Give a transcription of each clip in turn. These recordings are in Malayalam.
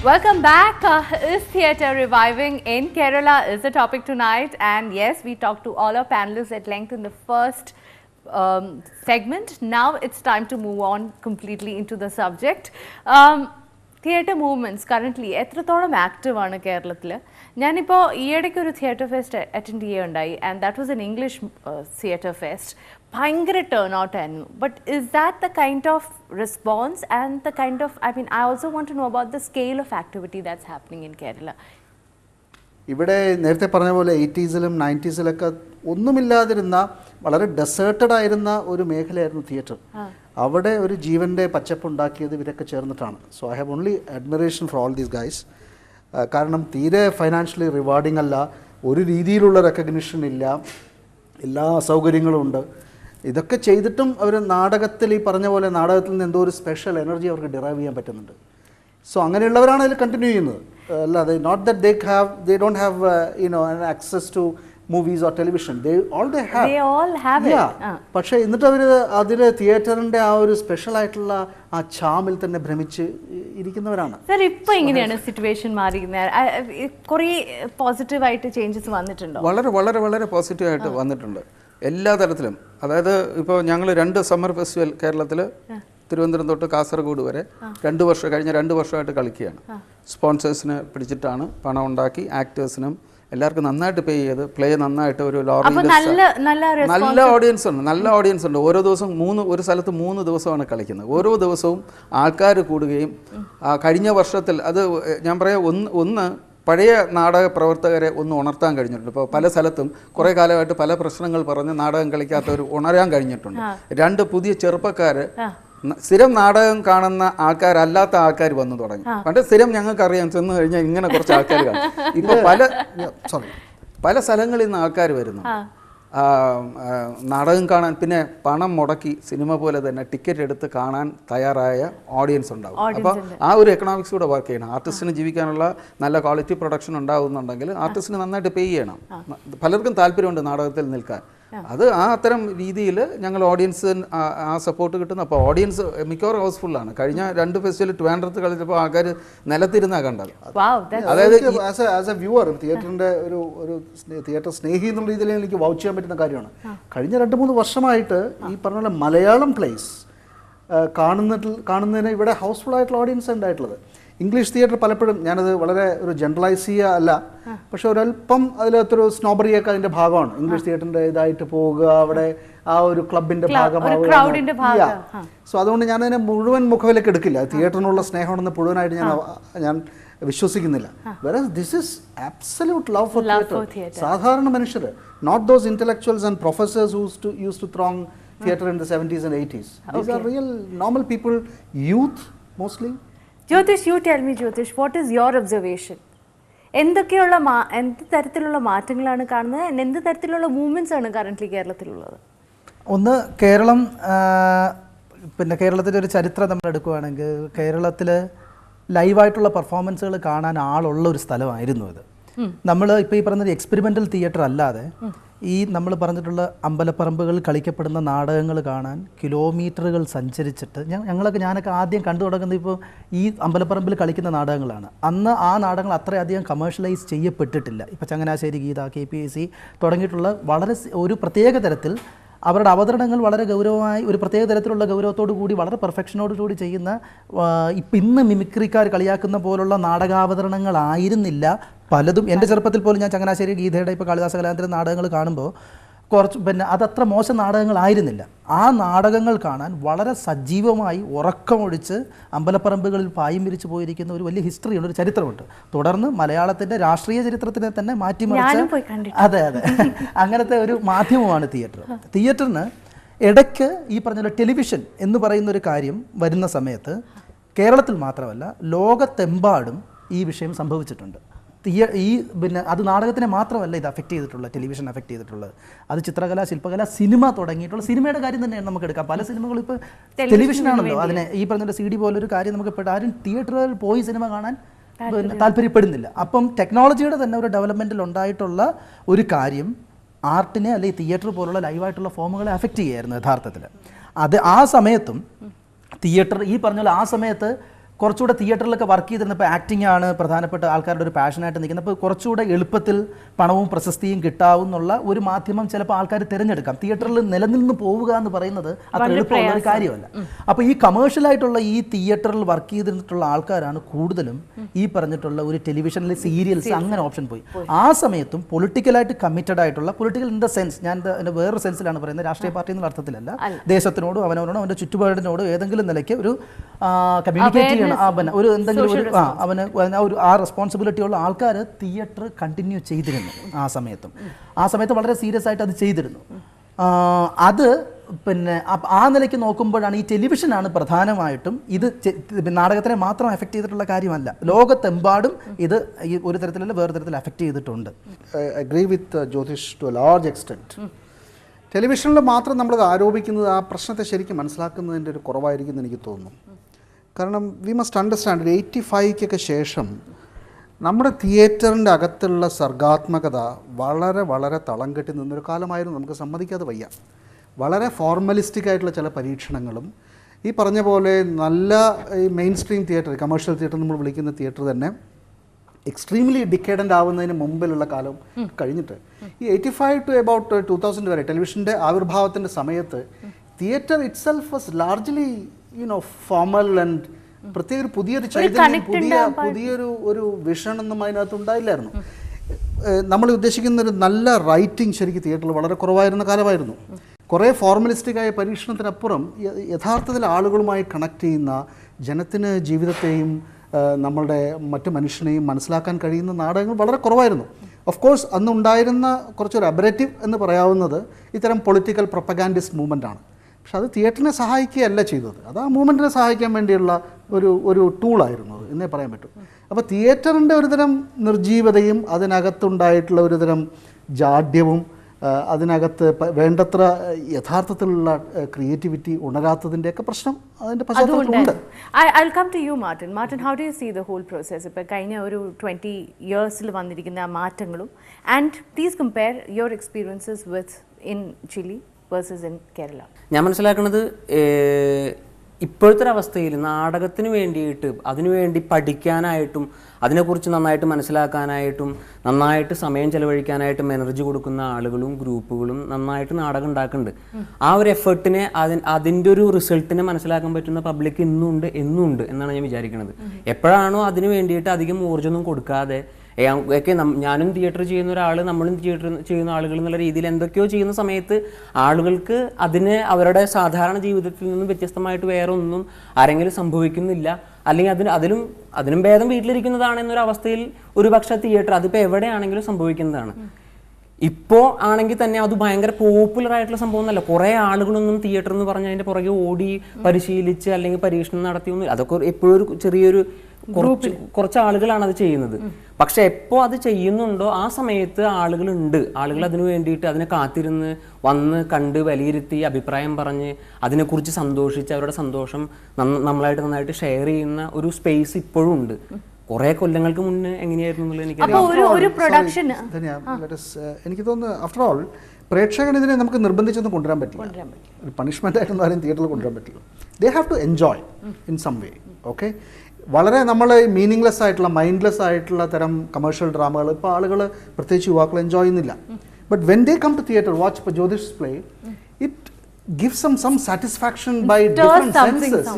Welcome back. Is theatre reviving in Kerala is the topic tonight, and yes, we talked to all our panelists at length in the first segment. Now it's time to move on completely into the subject. Theatre movements currently എത്രത്തോളം ആക്റ്റീവ് ആണ് കേരളത്തിൽ? ഞാനിപ്പോൾ ഈയിടയ്ക്ക് ഒരു തിയേറ്റർ ഫെസ്റ്റ് അറ്റൻഡ് ചെയ്യുകയുണ്ടായി, and that was an English theatre fest. ഭയങ്കര ടേൺ ഔട്ട് ആയിരുന്നു. But is that the kind of response and the kind of I also want to know about the scale of activity that's happening in Kerala. ഇവിടെ നേരത്തെ പറഞ്ഞ പോലെ 80s-ലും 90s-ലൊക്കെ ഒന്നുമില്ലാതിരുന്ന വളരെ ഡെസേർട്ടഡ് ആയിരുന്ന ഒരു മേഖലയായിരുന്നു തിയേറ്റർ. അവിടെ ഒരു ജീവൻ്റെ പച്ചപ്പുണ്ടാക്കിയത് ഇവരൊക്കെ ചേർന്നിട്ടാണ്. So I have only admiration for all these guys. കാരണം തീരെ ഫൈനാൻഷ്യലി റിവാർഡിംഗ് അല്ല, ഒരു രീതിയിലുള്ള റെക്കഗ്നിഷൻ ഇല്ല, എല്ലാ അസൗകര്യങ്ങളും ഉണ്ട്. ഇതൊക്കെ ചെയ്തിട്ടും അവർ നാടകത്തിൽ ഈ പറഞ്ഞ പോലെ നാടകത്തിൽ നിന്ന് എന്തോ ഒരു സ്പെഷ്യൽ എനർജി അവർക്ക് ഡിറൈവ് ചെയ്യാൻ പറ്റുന്നുണ്ട്. സോ അങ്ങനെയുള്ളവരാണ് അതിൽ കണ്ടിന്യൂ ചെയ്യുന്നത്. അല്ലാതെ not that they don't have an access to movies or television. They all have it. പക്ഷേ എന്നിട്ട് അവർ അതിൽ തിയേറ്ററിൻ്റെ ആ ഒരു സ്പെഷ്യൽ ആയിട്ടുള്ള ആ ചാമിൽ തന്നെ ഭ്രമിച്ച് ഇരിക്കുന്നവരാണ്. സർ, ഇപ്പോൾ എങ്ങനെയാണ് സിറ്റുവേഷൻ മാറിയിരുന്നത്? കുറേ പോസിറ്റീവായിട്ട് ചേഞ്ചസ് വന്നിട്ടുണ്ടോ? വളരെ വളരെ വളരെ പോസിറ്റീവായിട്ട് വന്നിട്ടുണ്ട് എല്ലാ തരത്തിലും. അതായത് ഇപ്പോൾ ഞങ്ങൾ 2 സമ്മർ ഫെസ്റ്റിവൽ കേരളത്തിൽ തിരുവനന്തപുരം തൊട്ട് കാസർഗോഡ് വരെ കഴിഞ്ഞ 2 വർഷമായിട്ട് കളിക്കുകയാണ്. സ്പോൺസേഴ്സിനെ പിടിച്ചിട്ടാണ് പണം ഉണ്ടാക്കി ആക്ടേഴ്സിനും എല്ലാവർക്കും നന്നായിട്ട് പേ ചെയ്ത് പ്ലേ നന്നായിട്ട് ഒരു നല്ല ഓഡിയൻസ് ഉണ്ട്. ഓരോ ദിവസം ഒരു സ്ഥലത്ത് 3 ദിവസമാണ് കളിക്കുന്നത്. ഓരോ ദിവസവും ആൾക്കാർ കൂടുകയും കഴിഞ്ഞ വർഷത്തിൽ അത് ഞാൻ പറയാം ഒന്ന് പഴയ നാടക പ്രവർത്തകരെ ഒന്ന് ഉണർത്താൻ കഴിഞ്ഞിട്ടുണ്ട്. ഇപ്പോൾ പല സ്ഥലത്തും കുറേ കാലമായിട്ട് പല പ്രശ്നങ്ങൾ പറഞ്ഞ് നാടകം കളിക്കാത്തവർ ഉണരാൻ കഴിഞ്ഞിട്ടുണ്ട്. 2 പുതിയ ചെറുപ്പക്കാർ സ്ഥിരം നാടകം കാണുന്ന ആൾക്കാരല്ലാത്ത ആൾക്കാർ വന്നു തുടങ്ങി. പണ്ട് സ്ഥിരം ഞങ്ങൾക്കറിയാം, ചെന്ന് കഴിഞ്ഞാൽ ഇങ്ങനെ കുറച്ച് ആൾക്കാർ കാണും. ഇപ്പോൾ പല സ്ഥലങ്ങളിൽ നിന്ന് ആൾക്കാർ വരുന്നു നാടകം കാണാൻ. പിന്നെ പണം മുടക്കി സിനിമ പോലെ തന്നെ ടിക്കറ്റ് എടുത്ത് കാണാൻ തയ്യാറായ ഓഡിയൻസ് ഉണ്ടാവും. അപ്പോൾ ആ ഒരു എക്കണോമിക്സ് കൂടെ വർക്ക് ചെയ്യണം. ആർട്ടിസ്റ്റിന് ജീവിക്കാനുള്ള നല്ല ക്വാളിറ്റി പ്രൊഡക്ഷൻ ഉണ്ടാകുന്നുണ്ടെങ്കിൽ ആർട്ടിസ്റ്റിന് നന്നായിട്ട് പേ ചെയ്യണം. പലർക്കും താല്പര്യമുണ്ട് നാടകത്തിൽ നിൽക്കാൻ. അത് അത്തരം രീതിയിൽ ഞങ്ങൾ ഓഡിയൻസ് ആ സപ്പോർട്ട് കിട്ടുന്നു. അപ്പോൾ ഓഡിയൻസ് മിക്കവാറും ഹൗസ്ഫുള്ളാണ്. കഴിഞ്ഞ 2 ഫെസ്റ്റിവൽ ട്രിവാൻഡ്രത്ത് കളിച്ചപ്പോൾ ആൾക്കാർ നിലത്തിരുന്നാണ് കണ്ടത്. അതായത് ആസ് എ വ്യൂവർ തിയേറ്ററിൻ്റെ ഒരു തിയേറ്റർ സ്നേഹി എന്നുള്ള രീതിയിൽ എനിക്ക് വൗച്ച് ചെയ്യാൻ പറ്റുന്ന കാര്യമാണ്. കഴിഞ്ഞ 2-3 വർഷമായിട്ട് ഈ പറഞ്ഞ പോലെ മലയാളം പ്ലേസ് കാണുന്നതിന് ഇവിടെ ഹൗസ്ഫുൾ ആയിട്ടുള്ള ഓഡിയൻസ് ഉണ്ടായിട്ടുള്ളത്. ഇംഗ്ലീഷ് തിയേറ്റർ പലപ്പോഴും ഞാനത് വളരെ ഒരു ജനറലൈസ് ചെയ്യുക അല്ല, പക്ഷെ ഒരല്പം അതിലൊരു സ്നോബറിയൊക്കെ അതിൻ്റെ ഭാഗമാണ്. ഇംഗ്ലീഷ് തിയേറ്ററിൻ്റെ ഇതായിട്ട് പോവുക, അവിടെ ആ ഒരു ക്ലബിൻ്റെ ഭാഗമാവുക. സോ അതുകൊണ്ട് ഞാനതിനെ മുഴുവൻ മുഖവിലേക്ക് എടുക്കില്ല. തിയേറ്ററിനുള്ള സ്നേഹമാണെന്ന് മുഴുവനായിട്ട് ഞാൻ വിശ്വസിക്കുന്നില്ല. Whereas this is absolute love for theatre. സാധാരണ മനുഷ്യർ, not those intellectuals and professors who used to throng theatre in the 70s and 80s. These are real normal people, youth mostly. Jyotish, you tell me, Jyotish, what is your observation? എന്ത് തരത്തിലുള്ള മാറ്റങ്ങളാണ് കാണുന്നത്? എന്ത് തരത്തിലുള്ള മൂവ്മെന്റ്സ് ആണ് കറന്റ്ലി കേരളത്തിലുള്ളത്? ഒന്ന്, കേരളത്തിൻ്റെ ഒരു ചരിത്രം നമ്മൾ എടുക്കുകയാണെങ്കിൽ കേരളത്തിൽ ലൈവായിട്ടുള്ള പെർഫോമൻസുകൾ കാണാൻ ആളുള്ള ഒരു സ്ഥലമായിരുന്നു ഇത്. നമ്മൾ ഇപ്പോൾ ഈ പറഞ്ഞൊരു എക്സ്പെരിമെൻ്റൽ തിയേറ്റർ അല്ലാതെ നമ്മൾ പറഞ്ഞിട്ടുള്ള അമ്പലപ്പറമ്പുകളിൽ കളിക്കപ്പെടുന്ന നാടകങ്ങൾ കാണാൻ കിലോമീറ്ററുകൾ സഞ്ചരിച്ചിട്ട് ഞാനൊക്കെ ആദ്യം കണ്ടു തുടങ്ങുന്നത് ഇപ്പോൾ ഈ അമ്പലപ്പറമ്പിൽ കളിക്കുന്ന നാടകങ്ങളാണ്. അന്ന് ആ നാടകങ്ങൾ അത്രയധികം കമേഴ്ഷ്യലൈസ് ചെയ്യപ്പെട്ടിട്ടില്ല. ഇപ്പോൾ ചങ്ങനാശ്ശേരി ഗീത, KPSC തുടങ്ങിയിട്ടുള്ള വളരെ ഒരു പ്രത്യേക തരത്തിൽ അവരുടെ അവതരണങ്ങൾ വളരെ ഗൗരവമായി ഒരു പ്രത്യേക തരത്തിലുള്ള ഗൗരവത്തോടു കൂടി വളരെ പെർഫെക്ഷനോടുകൂടി ചെയ്യുന്ന ഇന്ന് മിമിക്രിക്കാർ കളിയാക്കുന്ന പോലുള്ള നാടകാവതരണങ്ങളായിരുന്നില്ല പലതും. എൻ്റെ ചെറുപ്പത്തിൽ പോലും ഞാൻ ചങ്ങനാശ്ശേരി ഗീതയുടെ ഇപ്പോൾ കാളിദാസ കലാകാരൻ്റെ നാടകങ്ങൾ കാണുമ്പോൾ അതത്ര മോശം നാടകങ്ങളായിരുന്നില്ല. ആ നാടകങ്ങൾ കാണാൻ വളരെ സജീവമായി ഉറക്കമൊഴിച്ച് അമ്പലപ്പറമ്പുകളിൽ പായും വിരിച്ചു പോയിരിക്കുന്ന ഒരു വലിയ ഹിസ്റ്ററിയുള്ള ഒരു ചരിത്രമുണ്ട്. തുടർന്ന് മലയാളത്തിൻ്റെ രാഷ്ട്രീയ ചരിത്രത്തിനെ തന്നെ മാറ്റിമറിച്ച് അതെ അങ്ങനത്തെ ഒരു മാധ്യമമാണ് തിയേറ്റർ. തിയേറ്ററിന് ഇടയ്ക്ക് ഈ പറഞ്ഞ ടെലിവിഷൻ എന്ന് പറയുന്ന ഒരു കാര്യം വരുന്ന സമയത്ത് കേരളത്തിൽ മാത്രമല്ല ലോകത്തെമ്പാടും ഈ വിഷയം സംഭവിച്ചിട്ടുണ്ട്. അത് നാടകത്തിനെ മാത്രമല്ല ഇത് അഫക്റ്റ് ചെയ്തിട്ടുള്ളത്, ടെലിവിഷൻ അഫക്റ്റ് ചെയ്തിട്ടുള്ളത്. അത് ചിത്രകല, ശില്പകല, സിനിമ തുടങ്ങിയിട്ടുള്ള സിനിമയുടെ കാര്യം തന്നെയാണ് നമുക്ക് എടുക്കാം. പല സിനിമകളും ഇപ്പോൾ ടെലിവിഷനാണല്ലോ. അതിനെ ഈ പറഞ്ഞ CD പോലൊരു കാര്യം നമുക്ക് ഇപ്പോൾ ആരും തിയേറ്ററിൽ പോയി സിനിമ കാണാൻ താല്പര്യപ്പെടുന്നില്ല. അപ്പം ടെക്നോളജിയുടെ തന്നെ ഒരു ഡെവലപ്മെൻറ്റിൽ ഉണ്ടായിട്ടുള്ള ഒരു കാര്യം ആർട്ടിനെ അല്ലെങ്കിൽ തിയേറ്റർ പോലുള്ള ലൈവായിട്ടുള്ള ഫോമുകളെ അഫക്റ്റ് ചെയ്യുമായിരുന്നു യഥാർത്ഥത്തിൽ. ആ സമയത്തും തിയേറ്റർ ഈ പറഞ്ഞ പോലെ ആ സമയത്ത് കുറച്ചുകൂടെ തിയേറ്ററിലൊക്കെ വർക്ക് ചെയ്തിരുന്നപ്പോൾ ആക്ടിംഗ് ആണ് പ്രധാനപ്പെട്ട ആൾക്കാരുടെ ഒരു പാഷനായിട്ട് നിൽക്കുന്നത്. അപ്പോൾ കുറച്ചുകൂടെ എളുപ്പത്തിൽ പണവും പ്രശസ്തിയും കിട്ടാവുന്നുള്ള ഒരു മാധ്യമം ചിലപ്പോൾ ആൾക്കാർ തിരഞ്ഞെടുക്കാം. തിയേറ്ററിൽ നിലനിന്ന് പോവുക എന്ന് പറയുന്നത് അത്ര എളുപ്പമുള്ള ഒരു കാര്യമല്ല. അപ്പോൾ ഈ കമേഴ്ഷ്യലായിട്ടുള്ള ഈ തിയേറ്ററിൽ വർക്ക് ചെയ്തിട്ടുള്ള ആൾക്കാരാണ് കൂടുതലും ഈ പറഞ്ഞിട്ടുള്ള ഒരു ടെലിവിഷനിലെ സീരിയൽസ് അങ്ങനെ ഓപ്ഷൻ പോയി. ആ സമയത്തും പൊളിറ്റിക്കലായിട്ട് കമ്മിറ്റഡ് ആയിട്ടുള്ള, പൊളിറ്റിക്കൽ ഇൻ ദ സെൻസ്, ഞാൻ എൻ്റെ വേറൊരു സെൻസിലാണ് പറയുന്നത്, രാഷ്ട്രീയ പാർട്ടി എന്നുള്ള അർത്ഥത്തിലല്ല, ദേശത്തിനോടും അവനവനോടും അവൻ്റെ ചുറ്റുപാടിനോടും ഏതെങ്കിലും നിലയ്ക്ക് ഒരു കമ്മ്യൂണിക്കേറ്റ് ചെയ്യണം, അവന് ഒരു എന്തെങ്കിലും ഒരു അവന് ഒരു ആ റെസ്പോൺസിബിലിറ്റി ഉള്ള ആൾക്കാർ തിയേറ്റർ കണ്ടിന്യൂ ചെയ്തിരുന്നു. ആ സമയത്ത് വളരെ സീരിയസ് ആയിട്ട് അത് ചെയ്തിരുന്നു. അത് പിന്നെ ആ നിലയ്ക്ക് നോക്കുമ്പോഴാണ് ഈ ടെലിവിഷനാണ് പ്രധാനമായിട്ടും ഇത് നാടകത്തിനെ മാത്രം എഫക്ട് ചെയ്തിട്ടുള്ള കാര്യമല്ല, ലോകത്തെമ്പാടും ഇത് ഈ ഒരു തരത്തിലല്ല വേറെ തരത്തിൽ എഫക്ട് ചെയ്തിട്ടുണ്ട്. Agree with Jyothish to a large extent. ടെലിവിഷനിൽ മാത്രം നമ്മളത് ആരോപിക്കുന്നത് ആ പ്രശ്നത്തെ ശരിക്കും മനസ്സിലാക്കുന്നതിൻ്റെ ഒരു കുറവായിരിക്കും എന്ന് എനിക്ക് തോന്നുന്നു. കാരണം വി മസ്റ്റ് അണ്ടർസ്റ്റാൻഡ് 85-ക്കൊക്കെ ശേഷം നമ്മുടെ തിയേറ്ററിൻ്റെ അകത്തുള്ള സർഗാത്മകത വളരെ വളരെ തളം കെട്ടി നിന്നൊരു കാലമായിരുന്നു, നമുക്ക് സമ്മതിക്കാതെ വയ്യ. വളരെ ഫോർമലിസ്റ്റിക് ആയിട്ടുള്ള ചില പരീക്ഷണങ്ങളും ഈ പറഞ്ഞ പോലെ നല്ല ഈ main stream theatre, commercial theatre നമ്മൾ വിളിക്കുന്ന തിയേറ്റർ തന്നെ എക്സ്ട്രീംലി ഡിക്കേഡൻ്റ് ആവുന്നതിന് മുമ്പിലുള്ള കാലം കഴിഞ്ഞിട്ട് ഈ 85 to about 2000 വരെ ടെലിവിഷൻ്റെ ആവിർഭാവത്തിൻ്റെ സമയത്ത് theatre it self was largely formal and പ്രത്യേക ഒരു പുതിയൊരു ചൈതന്യം, പുതിയൊരു വിഷൻ ഒന്നും അതിനകത്ത് ഉണ്ടായില്ലായിരുന്നു. നമ്മൾ ഉദ്ദേശിക്കുന്ന ഒരു നല്ല റൈറ്റിംഗ് ശരിക്കും തിയേറ്ററിൽ വളരെ കുറവായിരുന്ന കാലമായിരുന്നു. കുറേ ഫോർമലിസ്റ്റിക്കായ പരീക്ഷണത്തിനപ്പുറം യഥാർത്ഥത്തിൽ ആളുകളുമായി കണക്ട് ചെയ്യുന്ന, ജനത്തിന് ജീവിതത്തെയും നമ്മളുടെ മറ്റു മനുഷ്യനെയും മനസ്സിലാക്കാൻ കഴിയുന്ന നാടകങ്ങൾ വളരെ കുറവായിരുന്നു. ഓഫ് കോഴ്സ് അന്നുണ്ടായിരുന്ന കുറച്ചൊരു അബറേറ്റീവ് എന്ന് പറയാവുന്നത് ഇത്തരം പൊളിറ്റിക്കൽ പ്രൊപ്പഗാൻഡിസ്റ്റ് മൂവ്മെൻ്റാണ്. പക്ഷെ അത് തിയേറ്ററിനെ സഹായിക്കുകയല്ല ചെയ്തത്, അത് ആ മൂവ്മെൻറ്റിനെ സഹായിക്കാൻ വേണ്ടിയുള്ള ഒരു ടൂളായിരുന്നു അത് എന്നേ പറയാൻ പറ്റും. അപ്പോൾ തിയേറ്ററിൻ്റെ ഒരുതരം നിർജീവതയും അതിനകത്തുണ്ടായിട്ടുള്ള ഒരുതരം ജാഡ്യവും അതിനകത്ത് വേണ്ടത്ര യഥാർത്ഥത്തിലുള്ള ക്രിയേറ്റിവിറ്റി ഉണരാത്തതിൻ്റെയൊക്കെ പ്രശ്നം അതിൻ്റെ പശ്ചാത്തലത്തിലുണ്ട്. I'll come to you, Martin. Martin, how do you see the whole process? ഇപ്പോൾ കഴിഞ്ഞ ഒരു 20 yearsൽ വന്നിരിക്കുന്ന മാറ്റങ്ങളും, and please compare your experiences with in Chile versus in Kerala. ഞാൻ മനസ്സിലാക്കുന്നത് ഇപ്പോഴത്തെ അവസ്ഥയിൽ നാടകത്തിന് വേണ്ടിയിട്ട് അതിനുവേണ്ടി പഠിക്കാനായിട്ടും അതിനെക്കുറിച്ച് നന്നായിട്ട് മനസ്സിലാക്കാനായിട്ടും നന്നായിട്ട് സമയം ചെലവഴിക്കാനായിട്ടും എനർജി കൊടുക്കുന്ന ആളുകളും ഗ്രൂപ്പുകളും നന്നായിട്ട് നാടകം ഉണ്ടാക്കുന്നുണ്ട്. ആ ഒരു എഫേർട്ടിനെ അതിൻ്റെ ഒരു റിസൾട്ടിനെ മനസ്സിലാക്കാൻ പറ്റുന്ന പബ്ലിക് ഇന്നുണ്ട് എന്നാണ് ഞാൻ വിചാരിക്കുന്നത്. എപ്പോഴാണോ അതിന് വേണ്ടിയിട്ട് അധികം ഊർജ്ജമൊന്നും കൊടുക്കാതെ ഒക്കെ ഞാനും തിയേറ്റർ ചെയ്യുന്ന ഒരാൾ, നമ്മളും തിയേറ്റർ ചെയ്യുന്ന ആളുകൾ എന്നുള്ള രീതിയിൽ എന്തൊക്കെയോ ചെയ്യുന്ന സമയത്ത് ആളുകൾക്ക് അതിന് അവരുടെ സാധാരണ ജീവിതത്തിൽ നിന്നും വ്യത്യസ്തമായിട്ട് വേറെ ഒന്നും ആരെങ്കിലും സംഭവിക്കുന്നില്ല, അല്ലെങ്കിൽ അതിനും ഭേദം വീട്ടിലിരിക്കുന്നതാണ് എന്നൊരു അവസ്ഥയിൽ ഒരു പക്ഷേ തിയേറ്റർ അതിപ്പോൾ എവിടെയാണെങ്കിലും സംഭവിക്കുന്നതാണ്. ഇപ്പോൾ ആണെങ്കിൽ തന്നെ അത് ഭയങ്കര പോപ്പുലർ ആയിട്ടുള്ള സംഭവം എന്നല്ല. കുറേ ആളുകളൊന്നും തിയേറ്റർ എന്ന് പറഞ്ഞാൽ അതിൻ്റെ പുറകെ ഓടി പരിശീലിച്ച് അല്ലെങ്കിൽ പരീക്ഷണം നടത്തിയൊന്നും, അതൊക്കെ എപ്പോഴും ഒരു ചെറിയൊരു കുറച്ച് ആളുകളാണ് അത് ചെയ്യുന്നത്. പക്ഷെ എപ്പോൾ അത് ചെയ്യുന്നുണ്ടോ ആ സമയത്ത് ആളുകൾ അതിനു വേണ്ടിയിട്ട് അതിനെ കാത്തിരുന്ന് വന്ന് കണ്ട് വിലയിരുത്തി അഭിപ്രായം പറഞ്ഞ് അതിനെക്കുറിച്ച് സന്തോഷിച്ച് അവരുടെ സന്തോഷം നമ്മളായിട്ട് നന്നായിട്ട് ഷെയർ ചെയ്യുന്ന ഒരു സ്പേസ് ഇപ്പോഴും ഉണ്ട്. കുറെ കൊല്ലങ്ങൾക്ക് മുന്നേ എങ്ങനെയായിരുന്നു എനിക്ക് തോന്നുന്നു ആഫ്റ്റർ ഓൾ പ്രേക്ഷകന് ഇതിനെ നമുക്ക് നിർബന്ധിച്ചൊന്നും കൊണ്ടുവരാൻ പറ്റില്ല, ഒരു പണിഷ്മെൻ്റ് ആയിട്ടൊന്നും ആരും തിയേറ്ററിൽ കൊണ്ടുവരാൻ പറ്റില്ല. They have to enjoy in some way. Okay, വളരെ നമ്മൾ മീനിങ്ലെസ് ആയിട്ടുള്ള മൈൻഡ്ലെസ് ആയിട്ടുള്ള തരം കമേഴ്ഷ്യൽ ഡ്രാമകൾ ഇപ്പോൾ ആളുകൾ പ്രത്യേകിച്ച് യുവാക്കൾ എൻജോയ് ചെയ്യുന്നില്ല. But when they come to theatre watch ഇപ്പോൾ Jyothish play, it gives some satisfaction by different senses.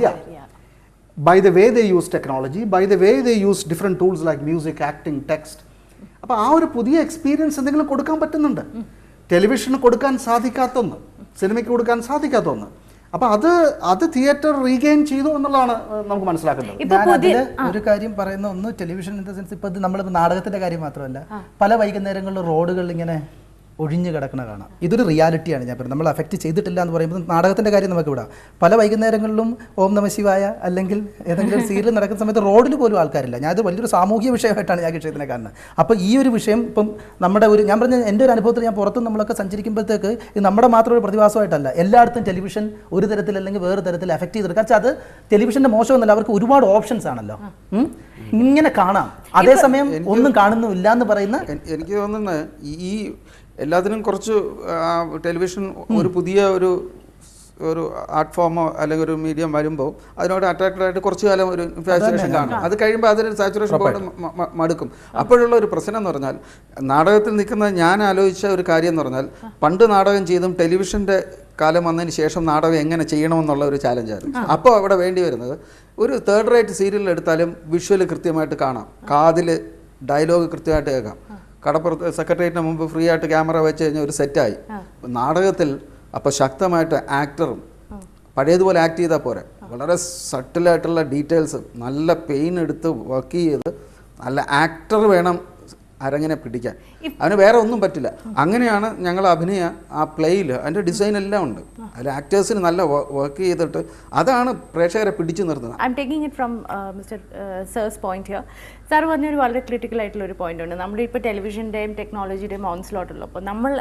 By the way they use technology, by the way they use different tools like music, acting, text. അപ്പോൾ ആ ഒരു പുതിയ എക്സ്പീരിയൻസ് എന്തെങ്കിലും കൊടുക്കാൻ പറ്റുന്നുണ്ട്. ടെലിവിഷന് കൊടുക്കാൻ സാധിക്കാത്തൊന്ന്, സിനിമയ്ക്ക് കൊടുക്കാൻ സാധിക്കാത്തൊന്ന്. അപ്പോൾ അത് തിയേറ്റർ റീഗെയിൻ ചെയ്തു എന്നുള്ളതാണ് നമുക്ക് മനസ്സിലാക്കേണ്ടത്. ഒരു കാര്യം പറയുന്ന ഒന്ന്, ടെലിവിഷൻ ഇൻ ദ സെൻസ് ഇപ്പോൾ നമ്മൾ നാടകത്തിന്റെ കാര്യം മാത്രമല്ല, പല വൈകുന്നേരങ്ങളിൽ റോഡുകളിൽ ഇങ്ങനെ ഒഴിഞ്ഞു കിടക്കണ കാണാം. ഇതൊരു റിയാലിറ്റിയാണ്. ഞാൻ പറയുന്നത് നമ്മൾ അഫക്റ്റ് ചെയ്തിട്ടില്ല എന്ന് പറയുമ്പോൾ നാടകത്തിൻ്റെ കാര്യം നമുക്ക് വിടാം. പല വൈകുന്നേരങ്ങളിലും ഓം നമ ശിവായ അല്ലെങ്കിൽ ഏതെങ്കിലും സീരിയൽ നടക്കുന്ന സമയത്ത് റോഡിൽ പോലും ആൾക്കാരില്ല. ഞാനത് വലിയൊരു സാമൂഹിക വിഷയമായിട്ടാണ് ഞാൻ വിഷയത്തിനെ കാണുന്നത്. അപ്പോൾ ഈ ഒരു വിഷയം ഇപ്പം ഞാൻ പറഞ്ഞ എൻ്റെ ഒരു അനുഭവത്തിൽ ഞാൻ പുറത്തും നമ്മളൊക്കെ സഞ്ചരിക്കുമ്പോഴത്തേക്ക് ഇത് നമ്മുടെ മാത്രം ഒരു പ്രതിഭാസമായിട്ടല്ല, എല്ലായിടത്തും ടെലിവിഷൻ ഒരു തരത്തിൽ അല്ലെങ്കിൽ വേറെ തരത്തിൽ അഫക്റ്റ് ചെയ്തെടുക്കുക. കാരണം അത് ടെലിവിഷൻ്റെ മോശമൊന്നുമല്ല, അവർക്ക് ഒരുപാട് ഓപ്ഷൻസ് ആണല്ലോ, ഇങ്ങനെ കാണാം. അതേസമയം ഒന്നും കാണുന്നില്ല എന്ന് പറയുന്ന എനിക്ക് തോന്നുന്നത് ഈ എല്ലാത്തിനും കുറച്ച് ടെലിവിഷൻ ഒരു പുതിയ ഒരു ഒരു ആർട്ട് ഫോമോ അല്ലെങ്കിൽ ഒരു മീഡിയം വരുമ്പോൾ അതിനോട് അട്രാക്റ്റഡ് ആയിട്ട് കുറച്ച് കാലം ഒരു ഫാസിനേഷൻ കാണും. അത് കഴിയുമ്പോൾ അതിന് സാച്ചുറേഷൻ പോയിട്ട് മടുക്കും. അപ്പോഴുള്ള ഒരു പ്രശ്നം എന്ന് പറഞ്ഞാൽ നാടകത്തിൽ നിൽക്കുന്ന ഞാൻ ആലോചിച്ച ഒരു കാര്യം എന്ന് പറഞ്ഞാൽ പണ്ട് നാടകം ചെയ്തും ടെലിവിഷൻ്റെ കാലം വന്നതിന് ശേഷം നാടകം എങ്ങനെ ചെയ്യണമെന്നുള്ള ഒരു ചാലഞ്ചായിരുന്നു. അപ്പോൾ അവിടെ വേണ്ടി വരുന്നത് ഒരു തേർഡ് റേറ്റ് സീരിയൽ എടുത്താലും വിഷ്വൽ കൃത്യമായിട്ട് കാണാം, കാതിൽ ഡയലോഗ് കൃത്യമായിട്ട് കേൾക്കാം. കടപ്പുറത്ത് സെക്രട്ടേറിയറ്റിന് മുമ്പ് ഫ്രീ ആയിട്ട് ക്യാമറ വെച്ച് കഴിഞ്ഞാൽ ഒരു സെറ്റായി. നാടകത്തിൽ അപ്പോൾ ശക്തമായിട്ട് ആക്ടറും പഴയതുപോലെ ആക്ട് ചെയ്താൽ പോരെ, വളരെ സട്ടിലായിട്ടുള്ള ഡീറ്റെയിൽസ്, നല്ല പെയിൻ എടുത്ത് വർക്ക് ചെയ്ത് നല്ല ആക്ടർ വേണം അരങ്ങനെ പിടിക്കാൻ. അവന് വേറെ ഒന്നും പറ്റില്ല. അങ്ങനെയാണ് ഞങ്ങൾ അഭിനയ ആ പ്ലേയിൽ അതിൻ്റെ ഡിസൈൻ എല്ലാം ഉണ്ട്. അതിൽ ആക്ടേഴ്സിന് നല്ല വർക്ക് ചെയ്തിട്ട് അതാണ് പ്രേക്ഷകരെ പിടിച്ചു നിർത്തുന്നത്. I am taking it from mister സേഴ്സ് point here. Sir പറഞ്ഞൊരു വളരെ ക്രിട്ടിക്കൽ ആയിട്ടുള്ള ഒരു പോയിന്റ് ഉണ്ട്. നമ്മുടെ ഇപ്പോൾ ടെലിവിഷൻ്റെയും ടെക്നോളജിയുടെയും ഓൺസ്ലോട്ടുള്ളപ്പോൾ നമ്മൾ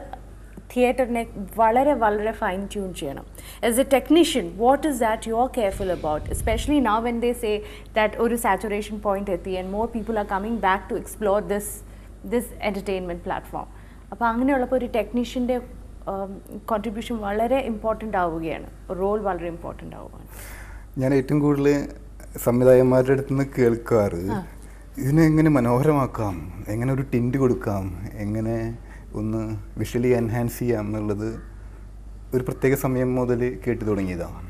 തിയേറ്ററിനെ വളരെ വളരെ ഫൈൻ ട്യൂൺ ചെയ്യണം. As a technician what is that you are careful about, especially now when they say that ഒരു സാച്ചുറേഷൻ പോയിന്റ് എത്തി and more people are coming back to explore this entertainment platform. അപ്പോൾ അങ്ങനെയുള്ളപ്പോൾ ഒരു ടെക്നീഷ്യൻ്റെ കോൺട്രിബ്യൂഷൻ വളരെ ഇമ്പോർട്ടൻ്റ് ആവുകയാണ്, റോൾ വളരെ ഇമ്പോർട്ടൻ്റ് ആവുകയാണ്. ഞാൻ ഏറ്റവും കൂടുതൽ സംവിധായകന്മാരുടെ അടുത്ത് നിന്ന് കേൾക്കാറ് ഇതിനെ എങ്ങനെ മനോഹരമാക്കാം, എങ്ങനെ ഒരു ടിൻറ്റ് കൊടുക്കാം, എങ്ങനെ ഒന്ന് വിഷ്വലി എൻഹാൻസ് ചെയ്യാം എന്നുള്ളത് ഒരു പ്രത്യേക സമയം മുതൽ കേട്ടു തുടങ്ങിയതാണ്.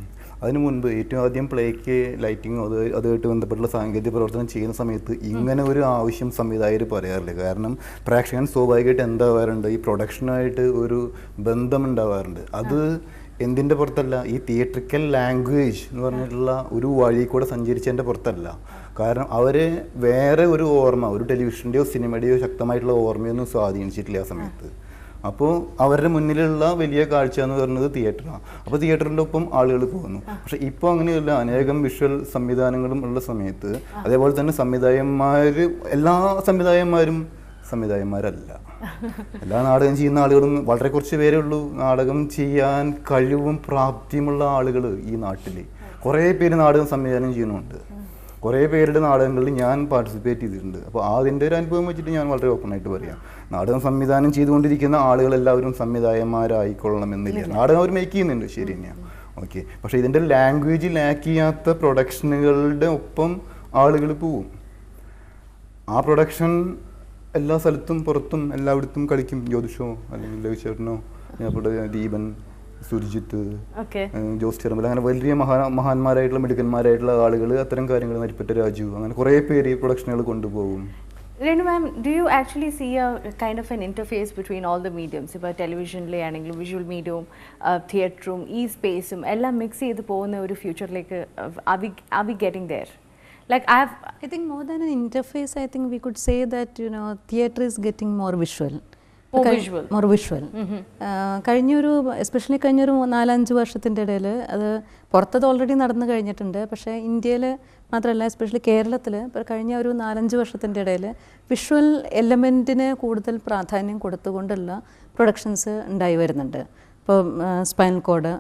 അതിനു മുൻപ് ഏറ്റവും ആദ്യം പ്ലേക്ക് ലൈറ്റിങ്ങോ അതുമായിട്ട് ബന്ധപ്പെട്ടുള്ള സാങ്കേതിക പ്രവർത്തനം ചെയ്യുന്ന സമയത്ത് ഇങ്ങനെ ഒരു ആവശ്യം സംവിധായകർ പറയാറില്ല. കാരണം പ്രേക്ഷകൻ സ്വാഭാവികമായിട്ട് എന്താവാറുണ്ട്, ഈ പ്രൊഡക്ഷനുമായിട്ട് ഒരു ബന്ധം ഉണ്ടാവാറുണ്ട്. അത് എന്തിൻ്റെ പുറത്തല്ല, ഈ തിയേറ്ററിക്കൽ ലാംഗ്വേജ് എന്ന് പറഞ്ഞിട്ടുള്ള ഒരു വഴി കൂടെ സഞ്ചരിച്ചതിൻ്റെ പുറത്തല്ല. കാരണം അവരെ വേറെ ഒരു ഓർമ്മ, ഒരു ടെലിവിഷൻ്റെയോ സിനിമയുടെയോ ശക്തമായിട്ടുള്ള ഓർമ്മയൊന്നും സ്വാധീനിച്ചിട്ടില്ല ആ സമയത്ത്. അപ്പോൾ അവരുടെ മുന്നിലുള്ള വലിയ കാഴ്ച എന്ന് പറയുന്നത് തിയേറ്ററാണ്. അപ്പോൾ തിയേറ്ററിൻ്റെ ഒപ്പം ആളുകൾ പോകുന്നു. പക്ഷേ ഇപ്പോൾ അങ്ങനെയല്ല, അനേകം വിഷ്വൽ സംവിധാനങ്ങളും ഉള്ള സമയത്ത് അതേപോലെ തന്നെ എല്ലാ സംവിധായകന്മാരും സംവിധായകന്മാരല്ല. എല്ലാ നാടകം ചെയ്യുന്ന ആളുകളും വളരെ കുറച്ച് പേരേ ഉള്ളൂ. നാടകം ചെയ്യാൻ കഴിവും പ്രാപ്തിയുമുള്ള ആളുകൾ ഈ നാട്ടിൽ കുറേ പേര് നാടകം സംവിധാനം ചെയ്യുന്നുണ്ട്. കുറേ പേരുടെ നാടകങ്ങളിൽ ഞാൻ പാർട്ടിസിപ്പേറ്റ് ചെയ്തിട്ടുണ്ട്. അപ്പോൾ അതിൻ്റെ ഒരു അനുഭവം വെച്ചിട്ട് ഞാൻ വളരെ ഓപ്പണായിട്ട് പറയാം, നാടകം സംവിധാനം ചെയ്തുകൊണ്ടിരിക്കുന്ന ആളുകളെല്ലാവരും സംവിധായകന്മാരായിക്കൊള്ളണമെന്നില്ല. നാടകം അവർ മേക്ക് ചെയ്യുന്നുണ്ട്, ശരി തന്നെയാണ്, ഓക്കെ. പക്ഷേ ഇതിൻ്റെ ലാംഗ്വേജ് ലാക്ക് ചെയ്യാത്ത പ്രൊഡക്ഷനുകളുടെ ഒപ്പം ആളുകൾ പോവും. ആ പ്രൊഡക്ഷൻ എല്ലാ സ്ഥലത്തും പുറത്തും എല്ലായിടത്തും കളിക്കും. ജ്യോതിഷോ അല്ലെങ്കിൽ ലവിചേട്ടനോ, ദീപൻ, സുർജിത്ത്, ജോസ് ചെറുമ്പൽ, അങ്ങനെ വലിയ മഹാന്മാരായിട്ടുള്ള മിടുക്കന്മാരായിട്ടുള്ള ആളുകൾ അത്തരം കാര്യങ്ങൾ, നരിപ്പറ്റ രാജു, അങ്ങനെ കുറേ പേര് ഈ പ്രൊഡക്ഷനുകൾ കൊണ്ടുപോകും. Renu ma'am, do you actually see a kind of an interface between all the mediums? ഇപ്പോൾ ടെലിവിഷനിലെ ആണെങ്കിലും വിഷ്വൽ മീഡിയവും തിയേറ്ററും ഈ സ്പേസും എല്ലാം മിക്സ് ചെയ്ത് പോകുന്ന ഒരു ഫ്യൂച്ചറിലേക്ക് are we getting there? Like I think more than an interface, I think we could say that theatre is getting more visual. More visual. കഴിഞ്ഞൊരു എസ്പെഷ്യലി കഴിഞ്ഞൊരു 4-5 വർഷത്തിൻ്റെ ഇടയിൽ അത് പുറത്തത് ഓൾറെഡി നടന്നു കഴിഞ്ഞിട്ടുണ്ട്. പക്ഷേ ഇന്ത്യയിൽ മാത്രമല്ല, എസ്പെഷ്യലി കേരളത്തിൽ ഇപ്പോൾ കഴിഞ്ഞ ഒരു 4-5 വർഷത്തിൻ്റെ ഇടയിൽ വിഷ്വൽ എലമെൻറ്റിന് കൂടുതൽ പ്രാധാന്യം കൊടുത്തുകൊണ്ടുള്ള പ്രൊഡക്ഷൻസ് ഉണ്ടായി വരുന്നുണ്ട്. ഇപ്പോൾ സ്പൈനൽ കോഡ്,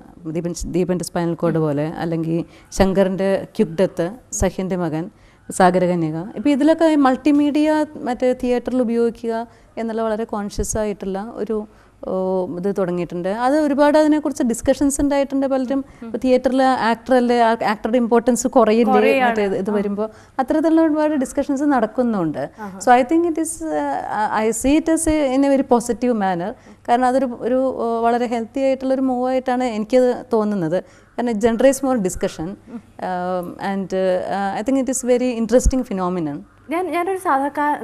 ദീപൻ്റെ സ്പൈനൽ കോഡ് പോലെ, അല്ലെങ്കിൽ ശങ്കറിൻ്റെ ക്യുക്ക് ഡെത്ത്, സഹ്യൻ്റെ മകൻ, സാഗരകന്യക. ഇപ്പോൾ ഇതിലൊക്കെ മൾട്ടിമീഡിയ മറ്റേ തിയേറ്ററിൽ ഉപയോഗിക്കുക എന്നുള്ള വളരെ കോൺഷ്യസ് ആയിട്ടുള്ള ഒരു ഇത് തുടങ്ങിയിട്ടുണ്ട്. അത് ഒരുപാട് അതിനെക്കുറിച്ച് ഡിസ്കഷൻസ് ഉണ്ടായിട്ടുണ്ട്. പലരും ഇപ്പോൾ തിയേറ്ററിൽ ആക്ടറുടെ ഇമ്പോർട്ടൻസ് കുറയില്ലേ മറ്റേ ഇത് വരുമ്പോൾ അത്തരത്തിലുള്ള ഒരുപാട് ഡിസ്കഷൻസ് നടക്കുന്നുണ്ട്. So I think it is I see it as in a very positive manner. കാരണം അതൊരു വളരെ ഹെൽത്തി ആയിട്ടുള്ളൊരു മൂവായിട്ടാണ് എനിക്കത് തോന്നുന്നത്. കാരണം it generates more discussion and I think it is very interesting phenomenon. ഞാനൊരു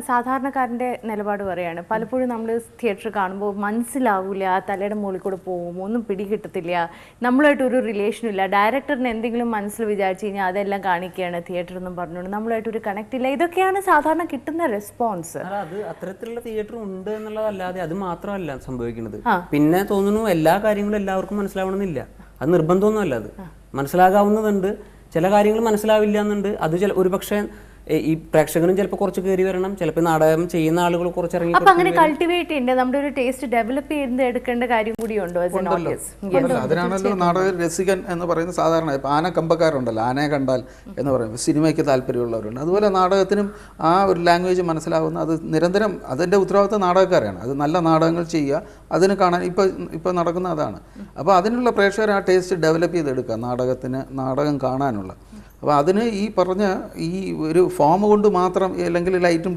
സാധാരണക്കാരൻ്റെ നിലപാട് പറയുകയാണ്. പലപ്പോഴും നമ്മൾ തിയേറ്റർ കാണുമ്പോൾ മനസ്സിലാവില്ല, തലയുടെ മുകളിൽ കൂടെ പോകും, ഒന്നും പിടികിട്ടത്തില്ല, നമ്മളുമായിട്ടൊരു റിലേഷനും ഇല്ല. ഡയറക്ടറിന് എന്തെങ്കിലും മനസ്സിൽ വിചാരിച്ചു കഴിഞ്ഞാൽ അതെല്ലാം കാണിക്കുകയാണ് തിയേറ്റർ എന്നും പറഞ്ഞുകൊണ്ട് നമ്മളുമായിട്ടൊരു കണക്ട് ഇല്ല. ഇതൊക്കെയാണ് സാധാരണ കിട്ടുന്ന റെസ്പോൺസ്. അത് അത്തരത്തിലുള്ള തിയേറ്റർ ഉണ്ട് എന്നുള്ളതല്ലാതെ അത് മാത്രമല്ല സംഭവിക്കുന്നത്. പിന്നെ തോന്നുന്നു എല്ലാ കാര്യങ്ങളും എല്ലാവർക്കും മനസ്സിലാവണമെന്നില്ല. അത് നിർബന്ധമൊന്നുമല്ല. അത് മനസ്സിലാകാവുന്നതുണ്ട്, ചില കാര്യങ്ങൾ മനസ്സിലാവില്ല എന്നുണ്ട്. അത് ഒരു പക്ഷേ ഈ പ്രേക്ഷകനും ചിലപ്പോൾ കുറച്ച് കയറി വരണം, ചിലപ്പോൾ നാടകം ചെയ്യുന്ന ആളുകൾ കുറച്ച് ഇറങ്ങി. അപ്പൊ അങ്ങനെ കൾട്ടിവേറ്റ് ചെയ്യേണ്ട നമ്മുടെ ഒരു ടേസ്റ്റ് ഡെവലപ്പ് ചെയ്ത് എടുക്കേണ്ട കാര്യം കൂടിയുണ്ടോ? അതിനാണല്ലോ നാടക രസികൻ എന്ന് പറയുന്നത്. സാധാരണ ഇപ്പം ആന കമ്പക്കാരുണ്ടല്ലോ, ആനയെ കണ്ടാൽ എന്ന് പറയും, സിനിമയ്ക്ക് താല്പര്യമുള്ളവരുണ്ട്. അതുപോലെ നാടകത്തിനും ആ ഒരു ലാംഗ്വേജ് മനസ്സിലാവുന്ന, അത് നിരന്തരം അതിൻ്റെ ഉത്തരവാദിത്വം നാടകക്കാരാണ്. അത് നല്ല നാടകങ്ങൾ ചെയ്യുക, അതിന് കാണാൻ ഇപ്പോൾ നടക്കുന്ന അതാണ്. അപ്പോൾ അതിനുള്ള പ്രേക്ഷകർ ആ ടേസ്റ്റ് ഡെവലപ്പ് ചെയ്തെടുക്കുക, നാടകം കാണാനുള്ള. അപ്പോൾ അതിന് ഈ പറഞ്ഞ ഈ ഒരു ഫോം കൊണ്ട് മാത്രം, അല്ലെങ്കിൽ ലൈറ്റും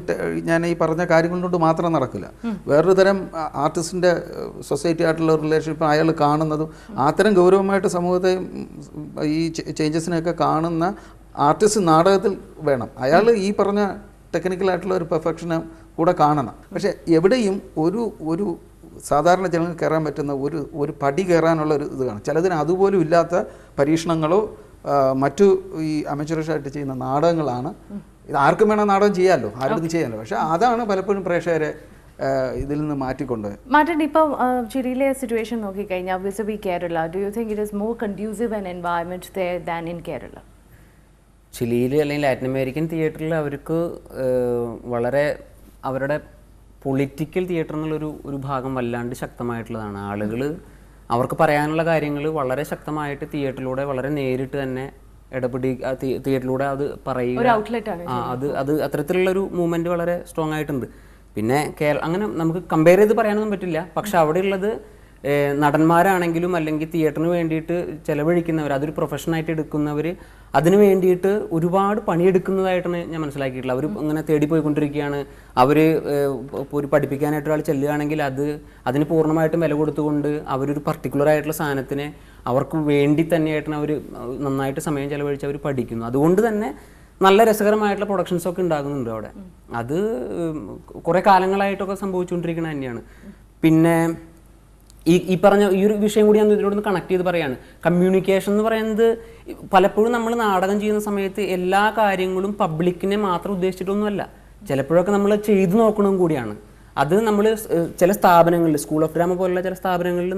ഞാൻ ഈ പറഞ്ഞ കാര്യങ്ങൾ കൊണ്ട് മാത്രം നടക്കില്ല. വേറൊരു തരം ആർട്ടിസ്റ്റിൻ്റെ സൊസൈറ്റി ആയിട്ടുള്ള റിലേഷൻഷിപ്പ് അയാൾ കാണുന്നതും അത്തരം ഗൗരവമായിട്ട് സമൂഹത്തെ ഈ ചേഞ്ചസിനെയൊക്കെ കാണുന്ന ആർട്ടിസ്റ്റ് നാടകത്തിൽ വേണം. അയാൾ ഈ പറഞ്ഞ ടെക്നിക്കലായിട്ടുള്ള ഒരു പെർഫെക്ഷന് കൂടെ കാണണം. പക്ഷേ എവിടെയും ഒരു സാധാരണ ജനങ്ങൾക്ക് കയറാൻ പറ്റുന്ന ഒരു പടി കയറാനുള്ള ഒരു ഇത് കാണും. ചിലതിന് അതുപോലും ഇല്ലാത്ത പരീക്ഷണങ്ങളോ മറ്റു ഈ അമച്വറിഷായിട്ട് ചെയ്യുന്ന നാടകങ്ങളാണ്. ഇത് ആർക്കും വേണം നാടകം ചെയ്യാമല്ലോ, ആർക്കും ചെയ്യാമല്ലോ. പക്ഷേ അതാണ് പലപ്പോഴും പ്രേക്ഷകരെ ഇതിൽ നിന്ന് മാറ്റിക്കൊണ്ടുപോയത്. മാറ്റൻ, ഇപ്പോൾ ചിരിയിലെ സിറ്റുവേഷൻ നോക്കിക്കഴിഞ്ഞാൽ vis a vis Kerala, do you think it is more conducive and environment there than in Kerala? ചിലിയിൽ അല്ലെങ്കിൽ ലാറ്റിൻ അമേരിക്കൻ തിയേറ്ററിൽ അവർക്ക് വളരെ അവരുടെ പൊളിറ്റിക്കൽ തിയേറ്റർ എന്നുള്ളൊരു ഭാഗം വല്ലാണ്ട് ശക്തമായിട്ടുള്ളതാണ്. ആളുകൾ അവർക്ക് പറയാനുള്ള കാര്യങ്ങൾ വളരെ ശക്തമായിട്ട് തിയേറ്ററിലൂടെ വളരെ നേരിട്ട് തന്നെ തിയേറ്ററിലൂടെ അത് പറയുക. അത് അത്തരത്തിലുള്ളൊരു മൂവ്മെൻറ്റ് വളരെ സ്ട്രോങ് ആയിട്ടുണ്ട്. പിന്നെ അങ്ങനെ നമുക്ക് കമ്പയർ ചെയ്ത് പറയാനൊന്നും പറ്റില്ല. പക്ഷെ അവിടെയുള്ളത് നടന്മാരാണെങ്കിലും അല്ലെങ്കിൽ തിയേറ്ററിന് വേണ്ടിയിട്ട് ചിലവഴിക്കുന്നവർ, അതൊരു പ്രൊഫഷനായിട്ട് എടുക്കുന്നവർ, അതിന് വേണ്ടിയിട്ട് ഒരുപാട് പണിയെടുക്കുന്നതായിട്ടാണ് ഞാൻ മനസ്സിലാക്കിയിട്ടുള്ളത്. അവർ ഇങ്ങനെ തേടിപ്പോയിക്കൊണ്ടിരിക്കുകയാണ്. അവർ ഒരു പഠിപ്പിക്കാനായിട്ട് ഒരാൾ ചെല്ലുകയാണെങ്കിൽ അതിന് പൂർണ്ണമായിട്ടും വില കൊടുത്തുകൊണ്ട് അവരൊരു പർട്ടിക്കുലർ ആയിട്ടുള്ള സാധനത്തിന് അവർക്ക് വേണ്ടി തന്നെയായിട്ടാണ് അവർ നന്നായിട്ട് സമയം ചിലവഴിച്ച് അവർ പഠിക്കുന്നു. അതുകൊണ്ട് തന്നെ നല്ല രസകരമായിട്ടുള്ള പ്രൊഡക്ഷൻസൊക്കെ ഉണ്ടാകുന്നുണ്ട് അവിടെ. അത് കുറേ കാലങ്ങളായിട്ടൊക്കെ സംഭവിച്ചുകൊണ്ടിരിക്കുന്നത് തന്നെയാണ്. പിന്നെ ഈ പറഞ്ഞ ഈ ഒരു വിഷയം കൂടി ഞാൻ ഇതിനോടൊന്ന് കണക്ട് ചെയ്ത് പറയാണ്. കമ്മ്യൂണിക്കേഷൻ എന്ന് പറയുന്നത് പലപ്പോഴും നമ്മൾ നാടകം ചെയ്യുന്ന സമയത്ത് എല്ലാ കാര്യങ്ങളും പബ്ലിക്കിനെ മാത്രം ഉദ്ദേശിച്ചിട്ടൊന്നുമല്ല, ചിലപ്പോഴൊക്കെ നമ്മൾ ചെയ്തു നോക്കണം കൂടിയാണ്. അത് നമ്മൾ ചില സ്ഥാപനങ്ങളിൽ, സ്കൂൾ ഓഫ് ഡ്രാമ പോലുള്ള ചില സ്ഥാപനങ്ങളിൽ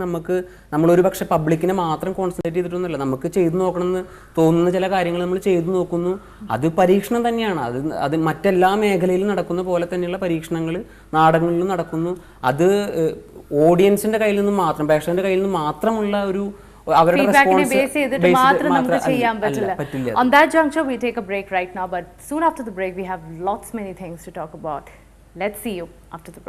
നമ്മളൊരു പക്ഷേ പബ്ലിക്കിനെ മാത്രം കോൺസെൻട്രേറ്റ് ചെയ്തിട്ടൊന്നുമല്ല, നമുക്ക് ചെയ്തു നോക്കണമെന്ന് തോന്നുന്ന ചില കാര്യങ്ങൾ നമ്മൾ ചെയ്തു നോക്കുന്നു. അത് പരീക്ഷണം തന്നെയാണ്. അത് മറ്റെല്ലാ മേഖലയിലും നടക്കുന്ന പോലെ തന്നെയുള്ള പരീക്ഷണങ്ങൾ നാടകങ്ങളിലും നടക്കുന്നു. അത് ഓഡിയൻസിന്റെ കയ്യിൽ നിന്നും മാത്രം, പ്രേക്ഷകന്റെ കയ്യിൽ നിന്നും മാത്രമുള്ള ഒരു അവരുടെ റെസ്പോൺസ് മാത്രം നമുക്ക് ചെയ്യാൻ പറ്റില്ല. On that juncture we take a break right now, but soon after the break we have lots many things to talk about. Let's see you after the break.